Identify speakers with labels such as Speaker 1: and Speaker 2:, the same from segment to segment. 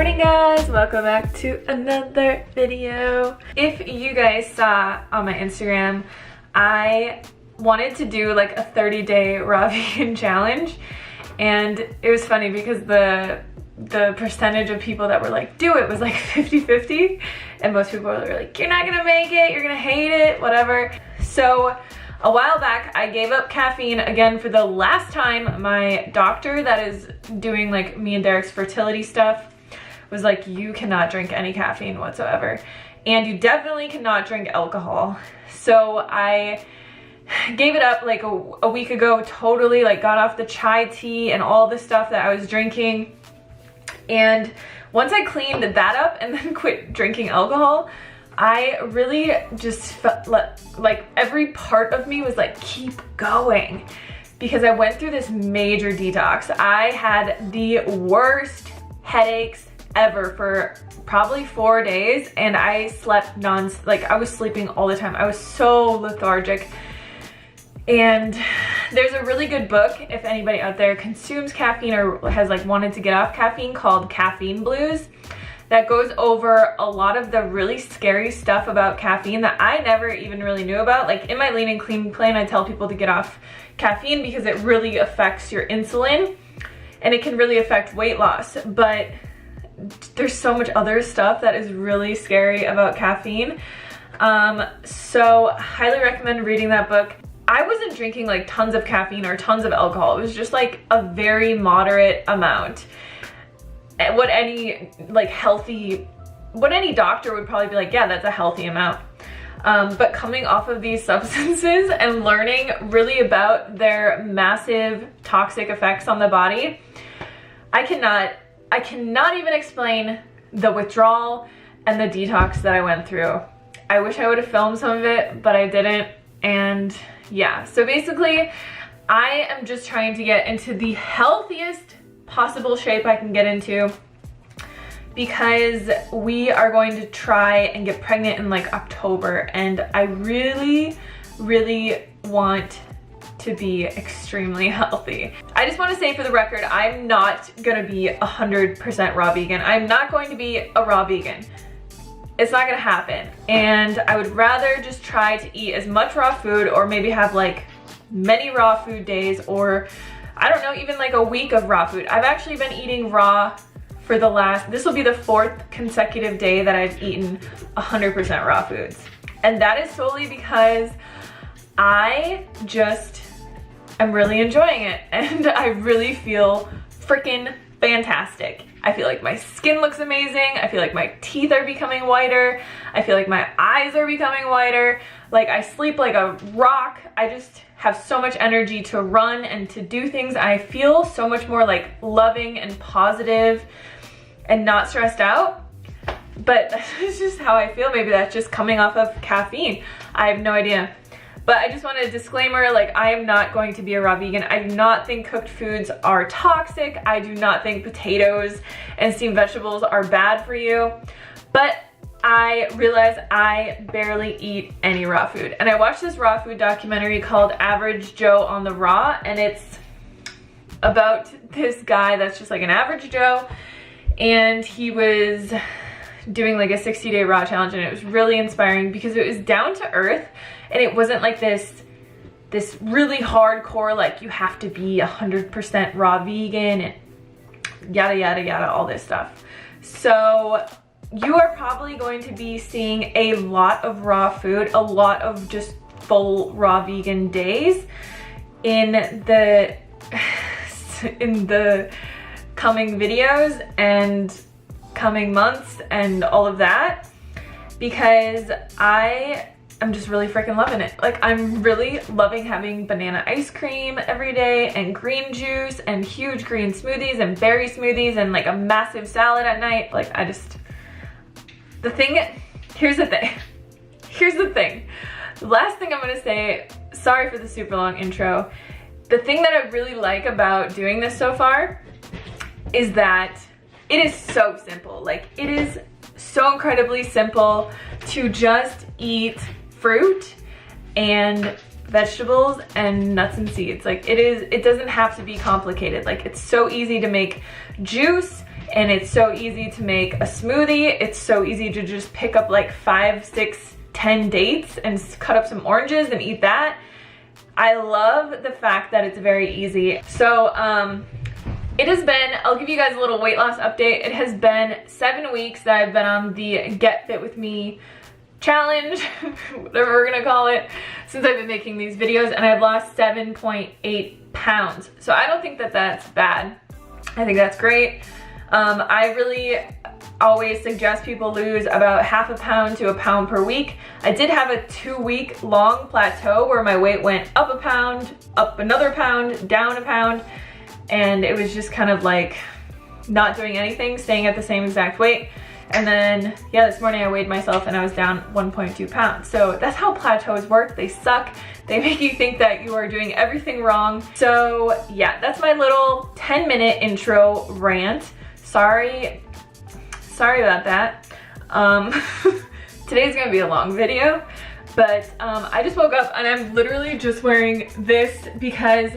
Speaker 1: morning guys, welcome back to another video. If you guys saw on my Instagram, I wanted to do like a 30-day raw vegan challenge, and it was funny because the percentage of people that were like do it was like 50-50, and most people were like, you're not gonna make it, you're gonna hate it, whatever. So a while back I gave up caffeine again for the last time. My doctor that is doing like me and Derek's fertility stuff was like, you cannot drink any caffeine whatsoever, and you definitely cannot drink alcohol. So I gave it up like a week ago, totally like got off the chai tea and all the stuff that I was drinking. And once I cleaned that up and then quit drinking alcohol, I really just felt like every part of me was like, keep going, because I went through this major detox. I had the worst headaches ever for probably 4 days, and I slept I was sleeping all the time. I was so lethargic. And there's a really good book, if anybody out there consumes caffeine or has like wanted to get off caffeine, called Caffeine Blues, that goes over a lot of the really scary stuff about caffeine that I never even really knew about. Like in my Lean and Clean plan, I tell people to get off caffeine because it really affects your insulin and it can really affect weight loss. But there's so much other stuff that is really scary about caffeine. So highly recommend reading that book. I wasn't drinking like tons of caffeine or tons of alcohol. It was just like a very moderate amount. What any doctor would probably be like, yeah, that's a healthy amount. But coming off of these substances and learning really about their massive toxic effects on the body, I cannot even explain the withdrawal and the detox that I went through. I wish I would have filmed some of it, but I didn't. And yeah, so basically I am just trying to get into the healthiest possible shape I can get into, because we are going to try and get pregnant in like October, and I really want to be extremely healthy. I just want to say for the record, I'm not gonna be 100% raw vegan. I'm not going to be a raw vegan. It's not gonna happen. And I would rather just try to eat as much raw food, or maybe have like many raw food days, or I don't know, even like a week of raw food. I've actually been eating raw for this will be the 4th consecutive day that I've eaten 100% raw foods. And that is solely because I just am really enjoying it, and I really feel freaking fantastic. I feel like my skin looks amazing. I feel like my teeth are becoming whiter. I feel like my eyes are becoming whiter. Like I sleep like a rock. I just have so much energy to run and to do things. I feel so much more like loving and positive and not stressed out. But that's just how I feel. Maybe that's just coming off of caffeine. I have no idea. But I just want a disclaimer, like I am not going to be a raw vegan. I do not think cooked foods are toxic. I do not think potatoes and steamed vegetables are bad for you. But I realize I barely eat any raw food. And I watched this raw food documentary called Average Joe on the Raw, and it's about this guy that's just like an average Joe, and he was doing like a 60-day raw challenge, and it was really inspiring because it was down to earth, and it wasn't like this really hardcore, like you have to be 100% raw vegan and yada yada yada, all this stuff. So you are probably going to be seeing a lot of raw food, a lot of just full raw vegan days in the coming videos and coming months and all of that, because I'm just really freaking loving it. Like I'm really loving having banana ice cream every day, and green juice, and huge green smoothies, and berry smoothies, and like a massive salad at night. Like here's the thing. The last thing I'm gonna say, sorry for the super long intro. The thing that I really like about doing this so far is that it is so simple. Like it is so incredibly simple to just eat fruit and vegetables and nuts and seeds. Like it doesn't have to be complicated. Like it's so easy to make juice and it's so easy to make a smoothie. It's so easy to just pick up like 5, 6, 10 dates and cut up some oranges and eat that. I love the fact that it's very easy. So it has been, I'll give you guys a little weight loss update. It has been 7 weeks that I've been on the Get Fit With Me challenge, whatever we're gonna call it, since I've been making these videos, and I've lost 7.8 pounds. So I don't think that that's bad. I think that's great. I really always suggest people lose about half a pound to a pound per week. I did have a 2-week long plateau where my weight went up a pound, up another pound, down a pound, and it was just kind of like not doing anything, staying at the same exact weight. And then, yeah, this morning I weighed myself and I was down 1.2 pounds. So that's how plateaus work. They suck. They make you think that you are doing everything wrong. So yeah, that's my little 10-minute intro rant. Sorry about that. Today's gonna be a long video, but I just woke up and I'm literally just wearing this because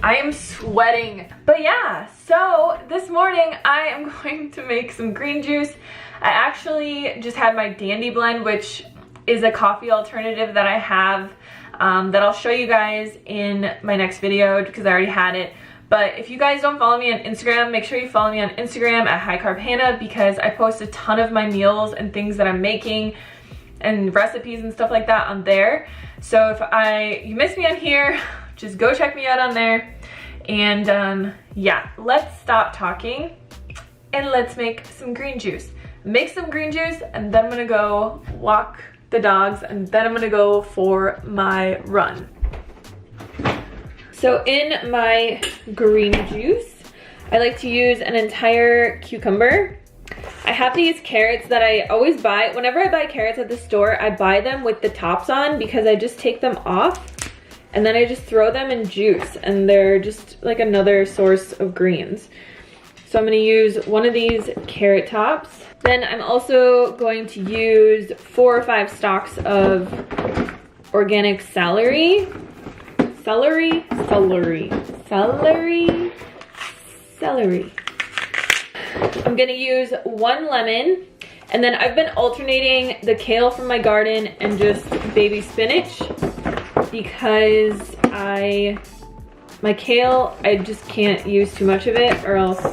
Speaker 1: I am sweating. But yeah, so this morning I am going to make some green juice. I actually just had my Dandy Blend, which is a coffee alternative that I have that I'll show you guys in my next video because I already had it. But if you guys don't follow me on Instagram, make sure you follow me on Instagram at HighCarbHannah, because I post a ton of my meals and things that I'm making and recipes and stuff like that on there. So if you miss me on here, just go check me out on there. And yeah, let's stop talking and let's make some green juice. Make some green juice, and then I'm gonna go walk the dogs, and then I'm gonna go for my run. So in my green juice, I like to use an entire cucumber. I have these carrots that I always buy. Whenever I buy carrots at the store, I buy them with the tops on because I just take them off and then I just throw them in juice, and they're just like another source of greens. So I'm gonna use one of these carrot tops. Then I'm also going to use 4 or 5 stalks of organic celery. Celery. I'm gonna use 1 lemon, and then I've been alternating the kale from my garden and just baby spinach because my kale, I just can't use too much of it or else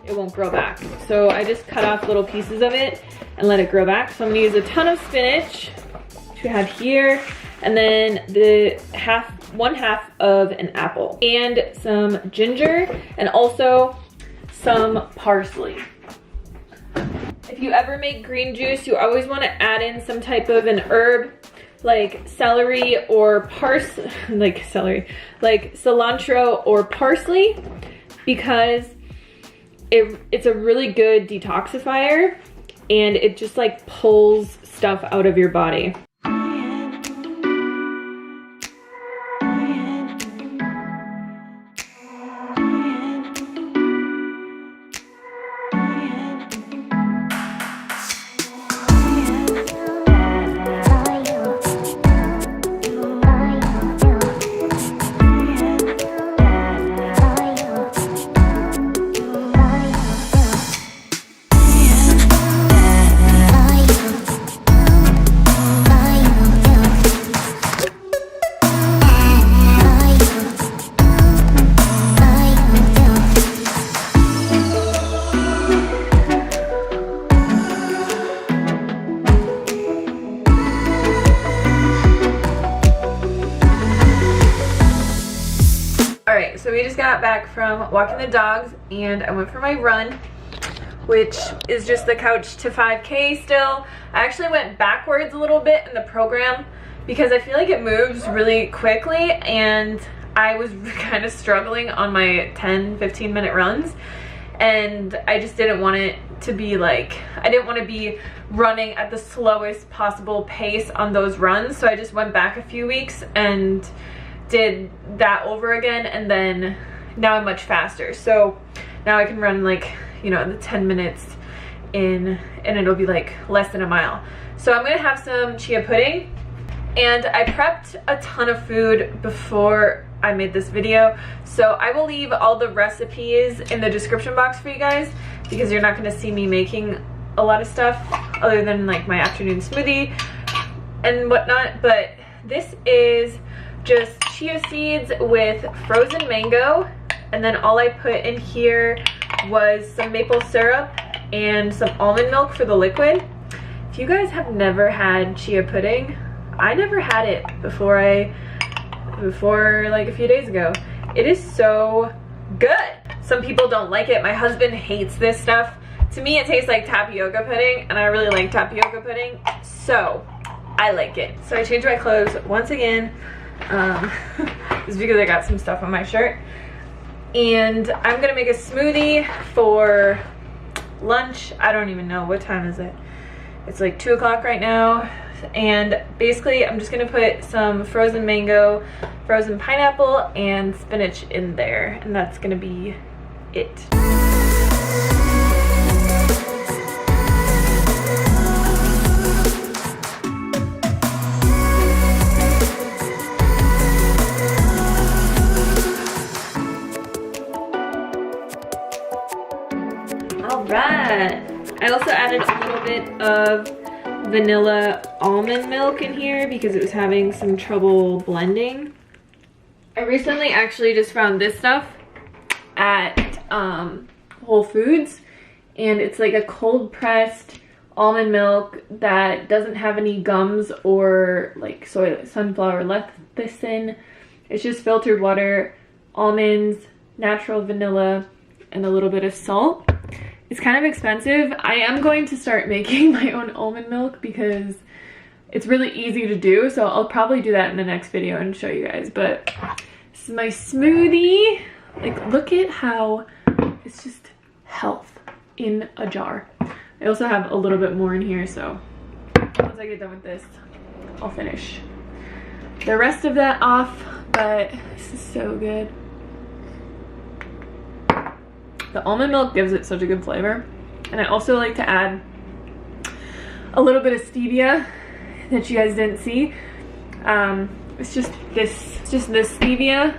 Speaker 1: it won't grow back. So I just cut off little pieces of it and let it grow back. So I'm gonna use a ton of spinach, which we have here, and then the 1/2 of an apple, and some ginger, and also some parsley. If you ever make green juice, you always want to add in some type of an herb like celery or like cilantro or parsley, because it's a really good detoxifier and it just like pulls stuff out of your body. Alright, so we just got back from walking the dogs and I went for my run, which is just the Couch to 5K still. I actually went backwards a little bit in the program because I feel like it moves really quickly and I was kind of struggling on my 10-15 minute runs, and I just didn't want it to be like, I didn't want to be running at the slowest possible pace on those runs. So I just went back a few weeks and did that over again, and then now I'm much faster. So now I can run like, you know, the 10 minutes in and it'll be like less than a mile. So I'm gonna have some chia pudding, and I prepped a ton of food before I made this video, so I will leave all the recipes in the description box for you guys. because you're not going to see me making a lot of stuff other than like my afternoon smoothie and whatnot. But this is just chia seeds with frozen mango, and then all I put in here was some maple syrup and some almond milk for the liquid. If you guys have never had chia pudding, I never had it before like a few days ago. It is so good. Some people don't like it. My husband hates this stuff. To me, it tastes like tapioca pudding, and I really like tapioca pudding, so I like it. So I changed my clothes once again. It's because I got some stuff on my shirt. And I'm gonna make a smoothie for lunch. I don't even know, what time is it? It's like 2 o'clock right now. And basically I'm just gonna put some frozen mango, frozen pineapple, and spinach in there, and that's gonna be it. Alright, I also added a little bit of vanilla almond milk in here because it was having some trouble blending. I recently actually just found this stuff at Whole Foods, and it's like a cold pressed almond milk that doesn't have any gums or like sunflower lecithin. It's just filtered water, almonds, natural vanilla, and a little bit of salt. It's kind of expensive. I am going to start making my own almond milk because it's really easy to do, so I'll probably do that in the next video and show you guys. But this is my smoothie. Like, look at how it's just health in a jar. I also have a little bit more in here, so once I get done with this, I'll finish the rest of that off. But this is so good. The almond milk gives it such a good flavor. And I also like to add a little bit of stevia that you guys didn't see. It's just this stevia.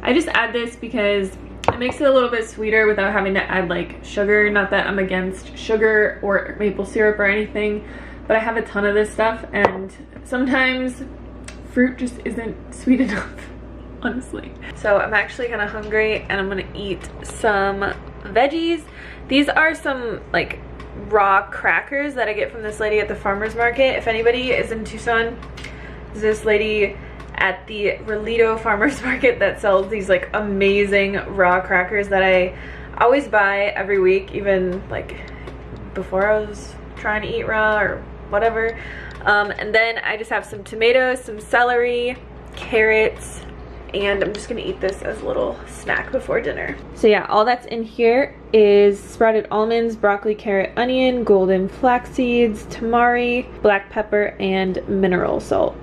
Speaker 1: I just add this because it makes it a little bit sweeter without having to add like sugar. Not that I'm against sugar or maple syrup or anything, but I have a ton of this stuff, and sometimes fruit just isn't sweet enough, honestly. So I'm actually kind of hungry, and I'm gonna eat some veggies. These are some like raw crackers that I get from this lady at the farmer's market. If anybody is in Tucson, there's this lady at the Relito farmer's market that sells these like amazing raw crackers that I always buy every week, even like before I was trying to eat raw or whatever. And then I just have some tomatoes, some celery, carrots, and I'm just gonna eat this as a little snack before dinner. So yeah, all that's in here is sprouted almonds, broccoli, carrot, onion, golden flax seeds, tamari, black pepper, and mineral salt.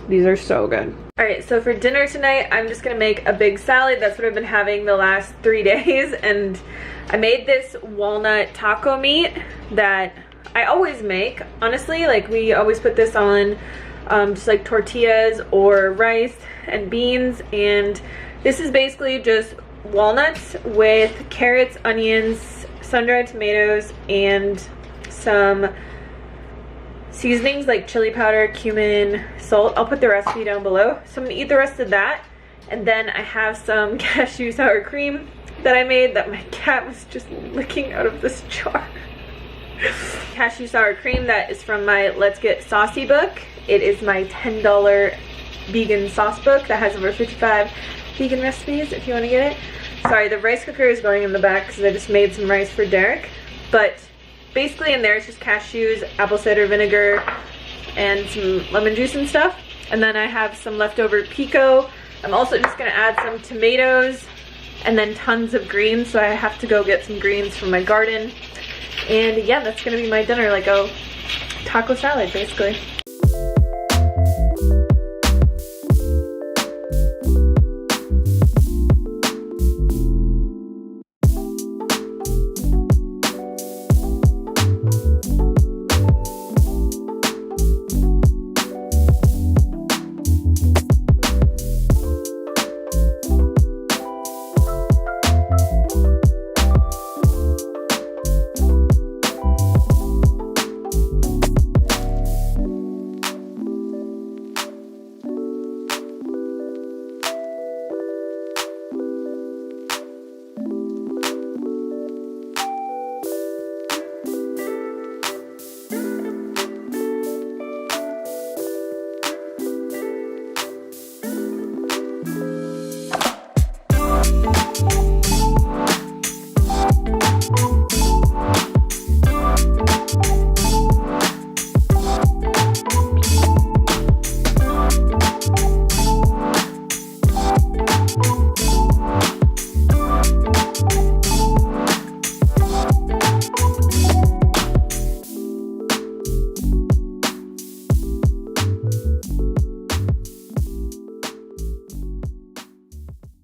Speaker 1: These are so good. All right, so for dinner tonight, I'm just gonna make a big salad. That's what I've been having the last 3 days. And I made this walnut taco meat that I always make. Honestly, like we always put this on just like tortillas or rice and beans. And this is basically just walnuts with carrots, onions, sun-dried tomatoes, and some seasonings like chili powder, cumin, salt. I'll put the recipe down below. So I'm gonna eat the rest of that. And then I have some cashew sour cream that I made that my cat was just licking out of this jar. Cashew sour cream that is from my Let's Get Saucy book. It is my $10 vegan sauce book that has over 55 vegan recipes if you want to get it. Sorry, the rice cooker is going in the back because I just made some rice for Derek. But basically in there it's just cashews, apple cider vinegar, and some lemon juice and stuff. And then I have some leftover pico. I'm also just going to add some tomatoes and then tons of greens. So I have to go get some greens from my garden. And yeah, that's going to be my dinner, like a taco salad basically.